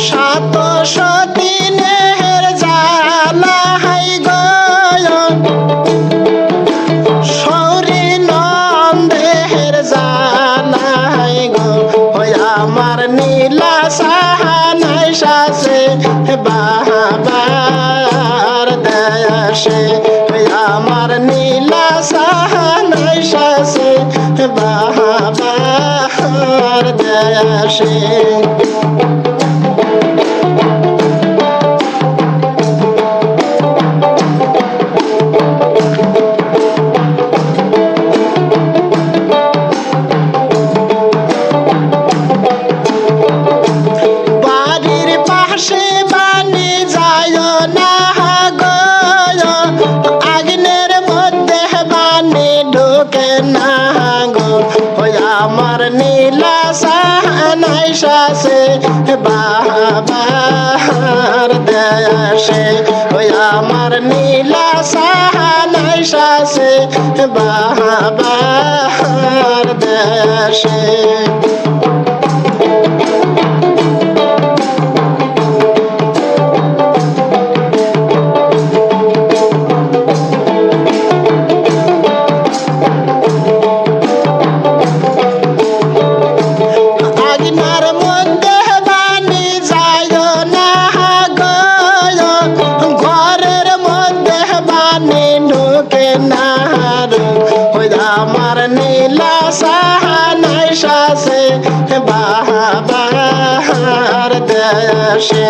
সাত সতীনের জ্বালা হাই গো সৌরি নন্দের জ্বালা হাই গো আমার নীলা সাহানাই শাসে বাবার দেশে আমার নীলা সাহানাই শাসে বাবার দেশে আমার নীলা সাহানাই শাসে বাবার দেশে আমার নীলা সাহানাই শাসে বাবার দেশে আমার নীলা সাহানাই শাসে বাবার দেশে